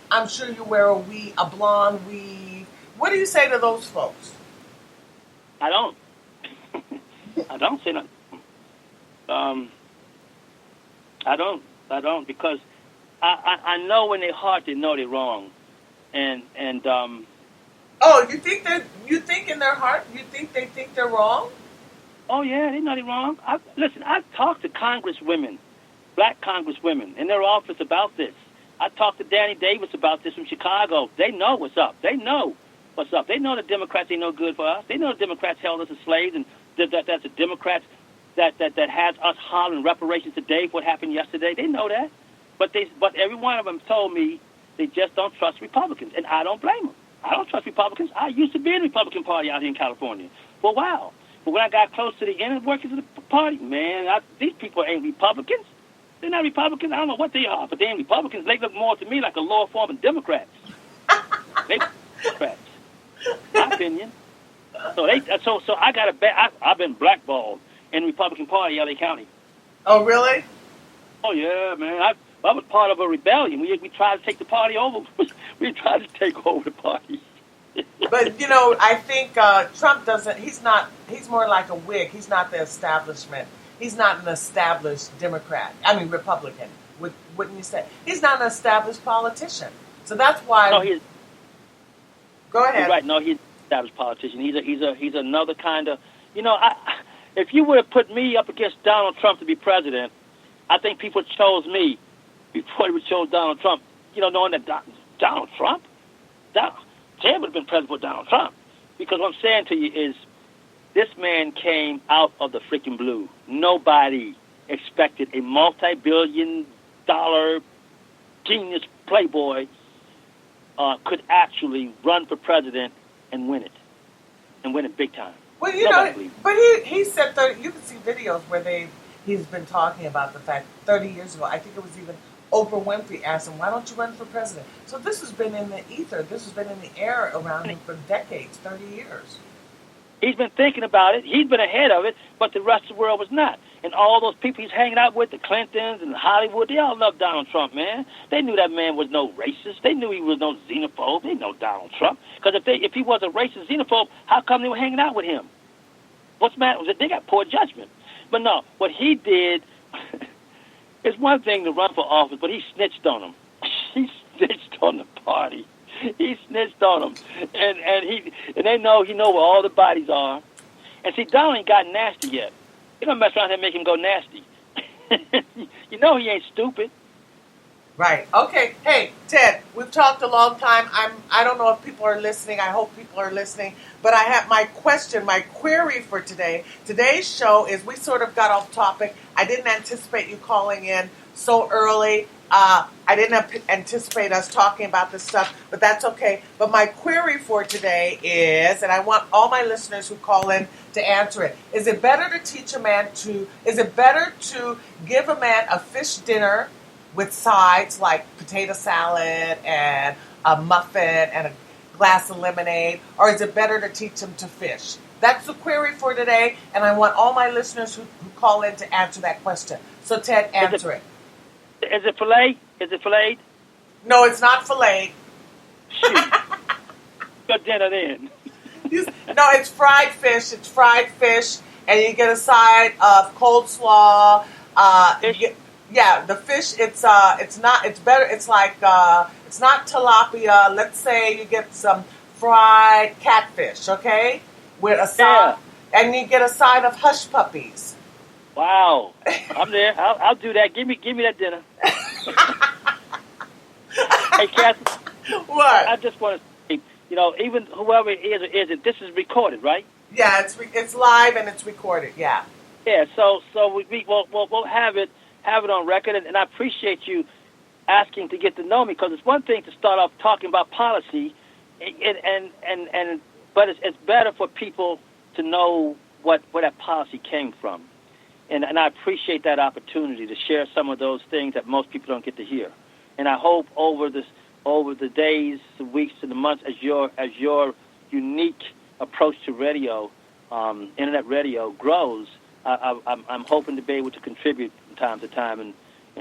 I'm sure you wear a blonde weave." What do you say to those folks? I don't. I don't say nothing. I don't, because I know in their heart they know they're wrong. And oh, you think in their heart, they think they're wrong? Oh yeah, they know they're wrong. I've talked to congresswomen, black congresswomen, in their office about this. I talked to Danny Davis about this from Chicago. They know what's up. They know what's up. They know the Democrats ain't no good for us. They know the Democrats held us as slaves, and that's the Democrats that has us hollering reparations today for what happened yesterday. They know that, but every one of them told me they just don't trust Republicans, and I don't blame them. I don't trust Republicans. I used to be in the Republican Party out here in California for a while, but when I got close to the inner workings of the party, man, these people ain't Republicans. They're not Republicans. I don't know what they are, but they ain't Republicans. They look more to me like a lower form of Democrats. They Democrats, my opinion. So I got a bet. I've been blackballed in the Republican Party, LA County. Oh, really? Oh yeah, man. I was part of a rebellion. We tried to take the party over. We tried to take over the party. But I think Trump doesn't. He's more like a Whig. He's not the establishment. He's not an established Republican. Wouldn't you say? He's not an established politician. So that's why. No, Go ahead. You're right. No, he's an established politician. He's another kind of. If you would have put me up against Donald Trump to be president, I think people chose me before they would chose Donald Trump. Knowing that Donald Trump, Ted would have been president for Donald Trump. Because what I'm saying to you is, this man came out of the freaking blue. Nobody expected a multi-billion-dollar genius playboy could actually run for president and win it big time. Well, you Nobody know, believes it. but he said 30, you can see videos where he's been talking about the fact 30 years ago, I think it was even Oprah Winfrey asked him, why don't you run for president? So this has been in the ether. This has been in the air around him for decades, 30 years. He's been thinking about it. He's been ahead of it, but the rest of the world was not. And all those people he's hanging out with, the Clintons and Hollywood, they all love Donald Trump, man. They knew that man was no racist. They knew he was no xenophobe. They know Donald Trump. Because if he was a racist xenophobe, how come they were hanging out with him? What's the matter? They got poor judgment. But no, what he did, it's one thing to run for office, but he snitched on them. He snitched on the party. He snitched on them, and they know he know where all the bodies are. And see, Donald ain't got nasty yet. They're gonna mess around and make him go nasty. You know he ain't stupid. Right. Okay. Hey, Ted, we've talked a long time. I don't know if people are listening. I hope people are listening. But I have my query for today. Today's show is, we sort of got off topic. I didn't anticipate you calling in so early. I didn't anticipate us talking about this stuff, but that's okay. But my query for today is, and I want all my listeners who call in to answer it, is it better to give a man a fish dinner with sides like potato salad and a muffin and a glass of lemonade, or is it better to teach him to fish? That's the query for today, and I want all my listeners who call in to answer that question. So, Ted, answer it. Is it filet? Is it filleted? No, it's not filleted. Shoot. Good dinner then. No, it's fried fish. It's fried fish, and you get a side of coleslaw. The fish. It's not. It's better. It's like it's not tilapia. Let's say you get some fried catfish, okay, with a side, and you get a side of hush puppies. Wow, I'm there. I'll do that. Give me that dinner. Hey, Catherine. What? I just want to say, even whoever it is or isn't, this is recorded, right? Yeah, it's live and it's recorded. Yeah. Yeah. So we'll have it on record, and I appreciate you asking to get to know me, because it's one thing to start off talking about policy, but it's better for people to know where that policy came from. And I appreciate that opportunity to share some of those things that most people don't get to hear. And I hope over the days, the weeks, and the months, as your unique approach to radio, internet radio, grows, I'm hoping to be able to contribute from time to time and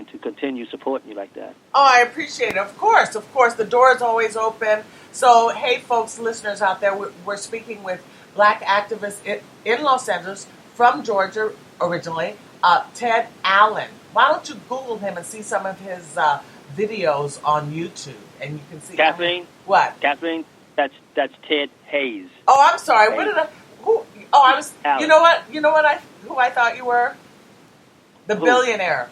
to continue supporting you like that. Oh, I appreciate it. Of course, the door is always open. So, hey, folks, listeners out there, we're speaking with black activists in Los Angeles from Georgia originally, Ted Allen. Why don't you Google him and see some of his videos on YouTube, and you can see. Kathleen. What? Kathleen. That's Ted Hayes. Oh, I'm sorry. Hayes. What did I? Who? Oh, I was. Allen. You know what? Who I thought you were? The billionaire.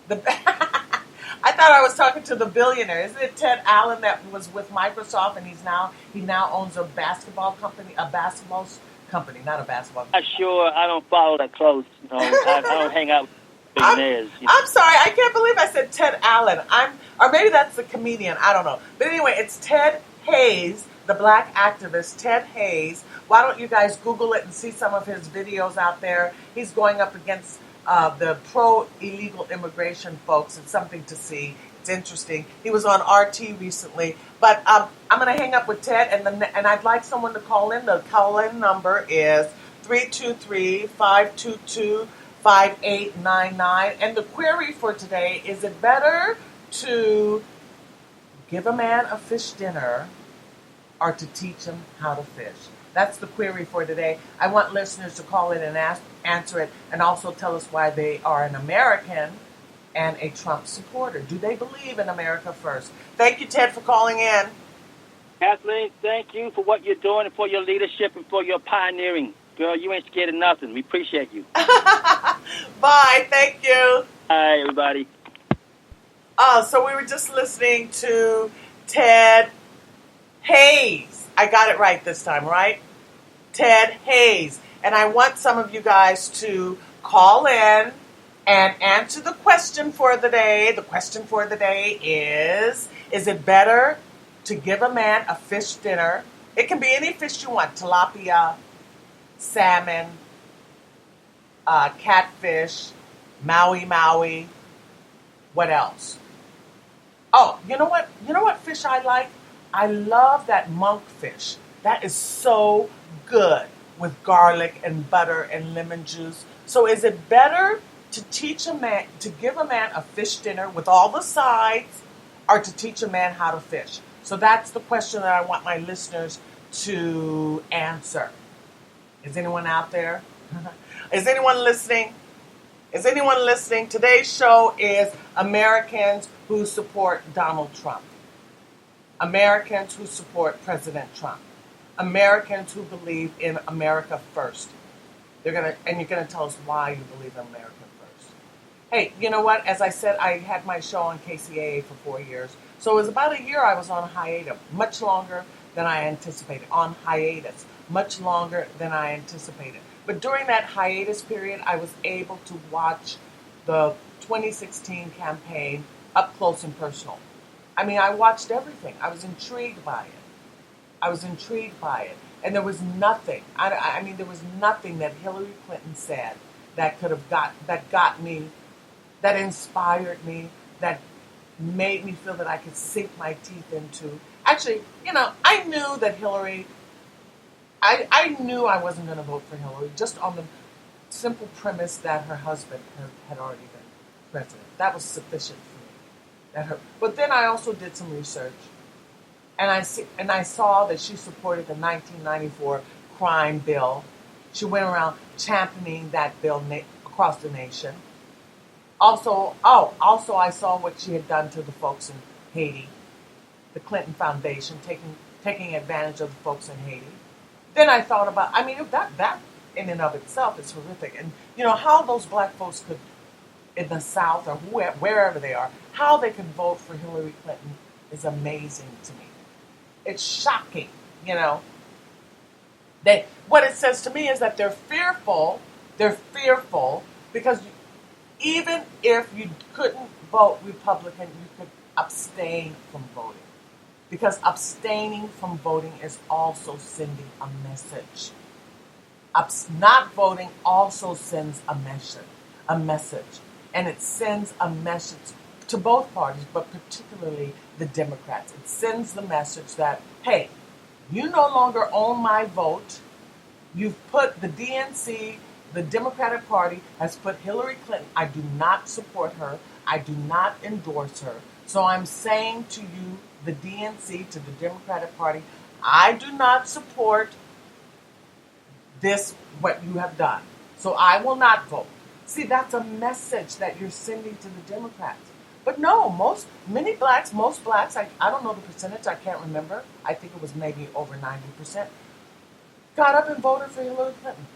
I thought I was talking to the billionaire. Isn't it Ted Allen that was with Microsoft, and he now owns a basketball company, not a basketball company. I'm sure I don't follow that close. I don't hang out with billionaires. I'm sorry. I can't believe I said Ted Allen. Or maybe that's the comedian. I don't know. But anyway, it's Ted Hayes, the black activist, Ted Hayes. Why don't you guys Google it and see some of his videos out there? He's going up against the pro-illegal immigration folks. It's something to see. It's interesting. He was on RT recently. But I'm going to hang up with Ted, and I'd like someone to call in. The call-in number is 323-522-5899. And the query for today, is it better to give a man a fish dinner or to teach him how to fish? That's the query for today. I want listeners to call in and answer it, and also tell us why they are an American and a Trump supporter. Do they believe in America first? Thank you, Ted, for calling in. Kathleen, thank you for what you're doing and for your leadership and for your pioneering. Girl, you ain't scared of nothing. We appreciate you. Bye. Thank you. Bye, everybody. So we were just listening to Ted Hayes. I got it right this time, right? Ted Hayes. And I want some of you guys to call in and answer the question for the day. The question for the day is it better to give a man a fish dinner. It can be any fish you want: tilapia, salmon, catfish, maui maui. What else? Oh, you know what? You know what fish I like? I love that monkfish. That is so good with garlic and butter and lemon juice. So is it better to teach a man to give a man a fish dinner with all the sides, or to teach a man how to fish? So that's the question that I want my listeners to answer. Is anyone out there? Is anyone listening? Is anyone listening? Today's show is Americans who support Donald Trump. Americans who support President Trump. Americans who believe in America first. You're gonna tell us why you believe in America first. Hey, you know what? As I said, I had my show on KCAA for 4 years. So it was about a year I was on hiatus, much longer than I anticipated. On hiatus, much longer than I anticipated. But during that hiatus period, I was able to watch the 2016 campaign up close and personal. I mean, I watched everything. I was intrigued by it. And there was nothing. I mean, there was nothing that Hillary Clinton said that got me, that inspired me, that made me feel that I could sink my teeth into. Actually, I knew that Hillary. I knew I wasn't going to vote for Hillary just on the simple premise that her husband had already been president. That was sufficient for me. But then I also did some research, and I saw that she supported the 1994 crime bill. She went around championing that bill across the nation. Also I saw what she had done to the folks in Haiti, the Clinton Foundation, taking advantage of the folks in Haiti. Then I thought about, that in and of itself is horrific. And, how those black folks could, in the South or wherever they are, how they could vote for Hillary Clinton is amazing to me. It's shocking, What it says to me is that they're fearful because even if you couldn't vote Republican, you could abstain from voting. Because abstaining from voting is also sending a message. Not voting also sends a message. And it sends a message to both parties, but particularly the Democrats. It sends the message that, hey, you no longer own my vote. You've put the DNC, the Democratic Party, has put Hillary Clinton. I do not support her. I do not endorse her. So I'm saying to you, the DNC, to the Democratic Party, I do not support what you have done. So I will not vote. See, that's a message that you're sending to the Democrats. But no, most blacks, I don't know the percentage, I can't remember. I think it was maybe over 90%, got up and voted for Hillary Clinton.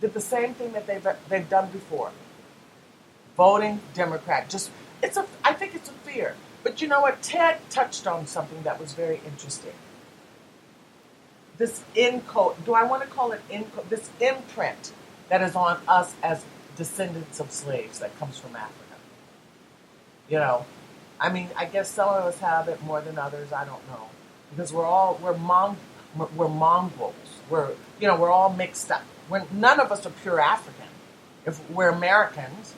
Did the same thing that they've done before. Voting Democrat. I think it's a fear. But you know what? Ted touched on something that was very interesting. This do I want to call it this imprint that is on us as descendants of slaves that comes from Africa. I guess some of us have it more than others. I don't know, because we're mongrels. We're all mixed up. None of us are pure African. If we're Americans,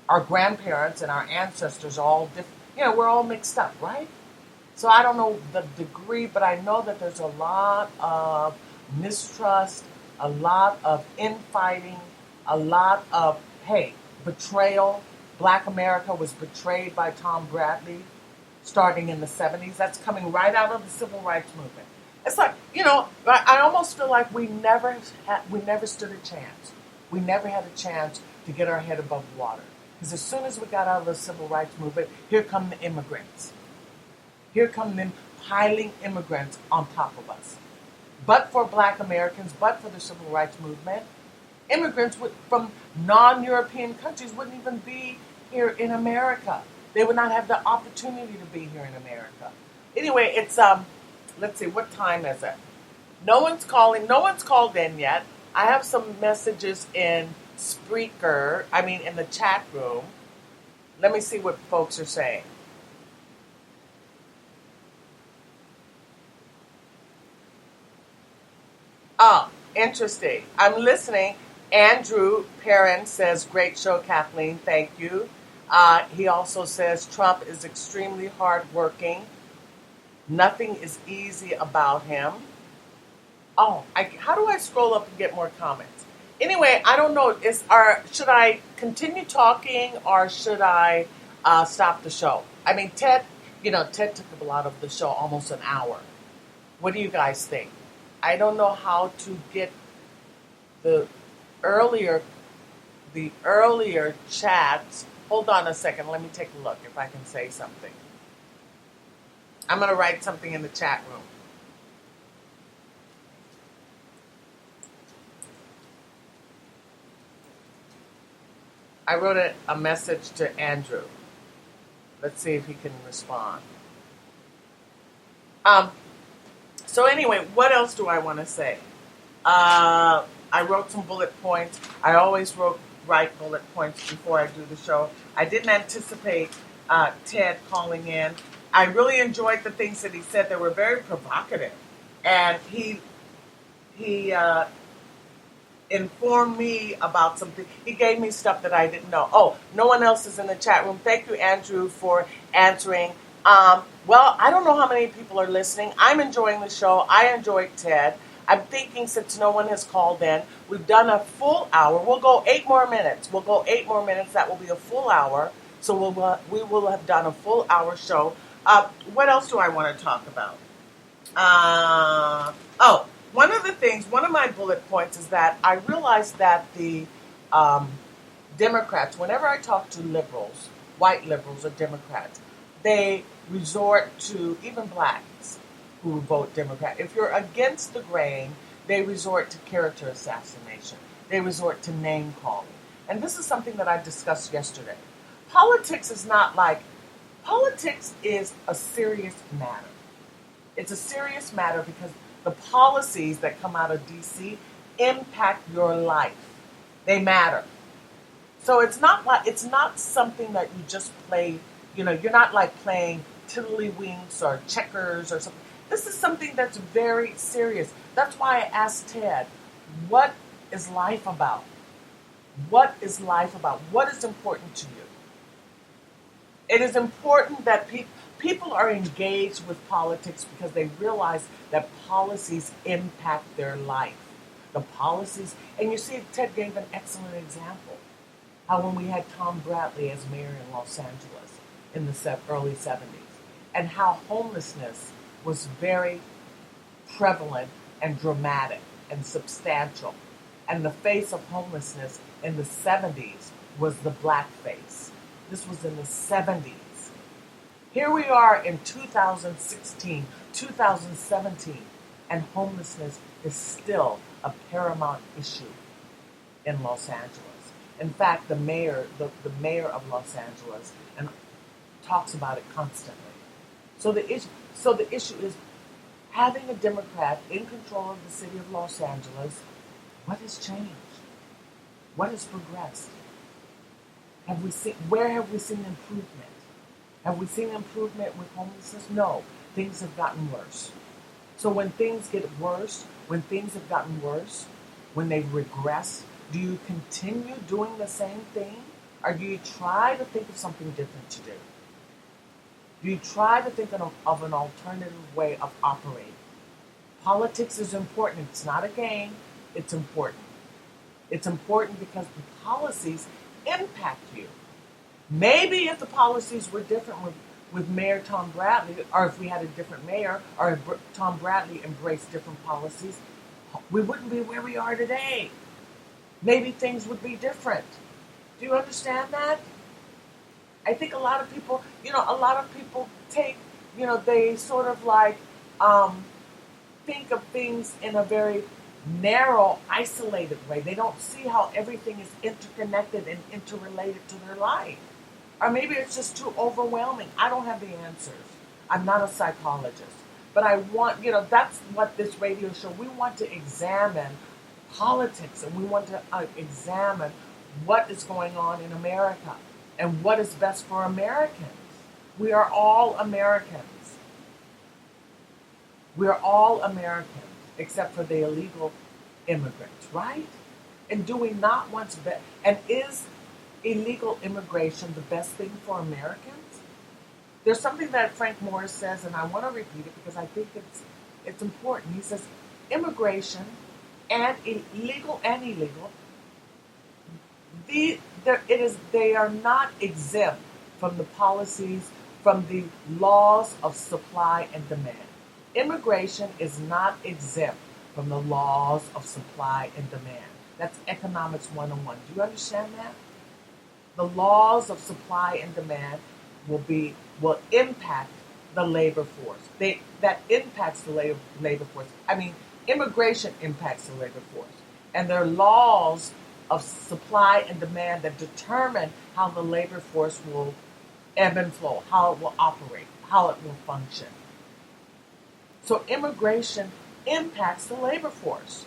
our grandparents and our ancestors are all different. We're all mixed up, right? So I don't know the degree, but I know that there's a lot of mistrust, a lot of infighting, a lot of, betrayal. Black America was betrayed by Tom Bradley starting in the 70s. That's coming right out of the Civil Rights Movement. It's like, I almost feel like we never stood a chance. We never had a chance to get our head above water. Because as soon as we got out of the Civil Rights Movement, here come the immigrants. Here come them piling immigrants on top of us. But for Black Americans, but for the Civil Rights Movement, immigrants from non-European countries wouldn't even be here in America. They would not have the opportunity to be here in America. Anyway, it's, let's see, what time is it? No one's called in yet. I have some messages in Spreaker, in the chat room. Let me see what folks are saying. Oh, interesting. I'm listening. Andrew Perrin says, great show, Kathleen. Thank you. He also says Trump is extremely hardworking. Nothing is easy about him. Oh, how do I scroll up and get more comments? Anyway, I don't know. Should I continue talking or should I stop the show? I mean, Ted took a lot of the show, almost an hour. What do you guys think? I don't know how to get the earlier chats. Hold on a second. Let me take a look if I can say something. I'm going to write something in the chat room. I wrote a message to Andrew. Let's see if he can respond. So anyway, what else do I want to say? I wrote some bullet points. I always write bullet points before I do the show. I didn't anticipate Ted calling in. I really enjoyed the things that he said. They were very provocative. And he informed me about something. He gave me stuff that I didn't know. Oh, no one else is in the chat room. Thank you, Andrew, for answering. Well, I don't know how many people are listening. I'm enjoying the show. I enjoyed Ted. I'm thinking since no one has called in, we've done a full hour. We'll go 8 more minutes. That will be a full hour. So we will have done a full hour show. What else do I want to talk about? One of my bullet points is that I realized that the Democrats, whenever I talk to liberals, white liberals or Democrats, they resort to, even blacks who vote Democrat, if you're against the grain, they resort to character assassination. They resort to name calling. And this is something that I discussed yesterday. Politics is a serious matter. It's a serious matter because the policies that come out of D.C. impact your life. They matter. So it's not something that you just play, you're not like playing tiddlywinks or checkers or something. This is something that's very serious. That's why I asked Ted, what is life about? What is life about? What is important to you? It is important that people are engaged with politics because they realize that policies impact their life. The policies, and you see, Ted gave an excellent example. How when we had Tom Bradley as mayor in Los Angeles in the early 70s, and how homelessness was very prevalent and dramatic and substantial. And the face of homelessness in the 70s was the black face. This was in the 70s. Here we are in 2016, 2017, and homelessness is still a paramount issue in Los Angeles. In fact, the mayor of Los Angeles and talks about it constantly. So the issue is having a Democrat in control of the city of Los Angeles. What has changed? What has progressed? Where have we seen improvement? Have we seen improvement with homelessness? No, things have gotten worse. So when things get worse, when things have gotten worse, when they've regressed, do you continue doing the same thing? Or do you try to think of something different to do? Do you try to think of an alternative way of operating? Politics is important. It's not a game. It's important. It's important because the policies impact you. Maybe if the policies were different with Mayor Tom Bradley, or if we had a different mayor, or if Tom Bradley embraced different policies, we wouldn't be where we are today. Maybe things would be different. Do you understand that? I think a lot of people take, they sort of like think of things in a very narrow, isolated way. They don't see how everything is interconnected and interrelated to their life. Or maybe it's just too overwhelming. I don't have the answers. I'm not a psychologist. But I want, that's what this radio show, we want to examine politics and we want to examine what is going on in America and what is best for Americans. We are all Americans. We are all Americans, except for the illegal immigrants, right? And do we not want to bet? And is illegal immigration the best thing for Americans? There's something that Frank Morris says, and I want to repeat it because I think it's important. He says immigration and legal and illegal, they are not exempt from the policies, from the laws of supply and demand. Immigration is not exempt from the laws of supply and demand. That's economics 101. Do you understand that? The laws of supply and demand will impact the labor force. That impacts the labor force. I mean, immigration impacts the labor force, and there are laws of supply and demand that determine how the labor force will ebb and flow, how it will operate, how it will function. So immigration impacts the labor force.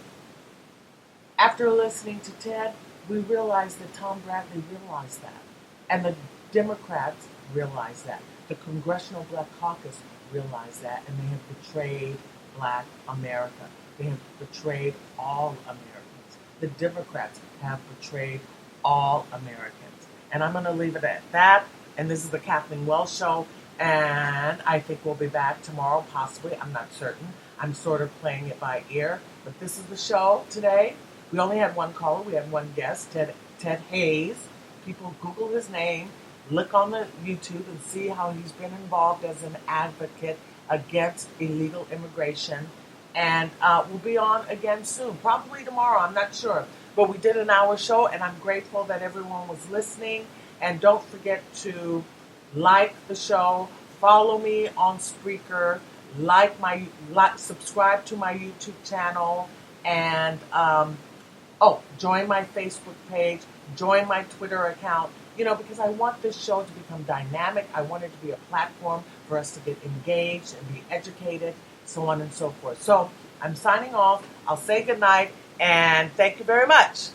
After listening to Ted, we realized that Tom Bradley realized that, and the Democrats realized that. The Congressional Black Caucus realized that, and they have betrayed Black America. They have betrayed all Americans. The Democrats have betrayed all Americans. And I'm going to leave it at that. And this is the Kathleen Wells Show. And I think we'll be back tomorrow, possibly. I'm not certain. I'm sort of playing it by ear. But this is the show today. We only had one caller. We had one guest, Ted Hayes. People Google his name, look on the YouTube and see how he's been involved as an advocate against illegal immigration. And we'll be on again soon, probably tomorrow, I'm not sure. But we did an hour show, and I'm grateful that everyone was listening. And don't forget to like the show, follow me on Spreaker, subscribe to my YouTube channel, and join my Facebook page, join my Twitter account, because I want this show to become dynamic. I want it to be a platform for us to get engaged and be educated, so on and so forth. So I'm signing off. I'll say goodnight, and thank you very much.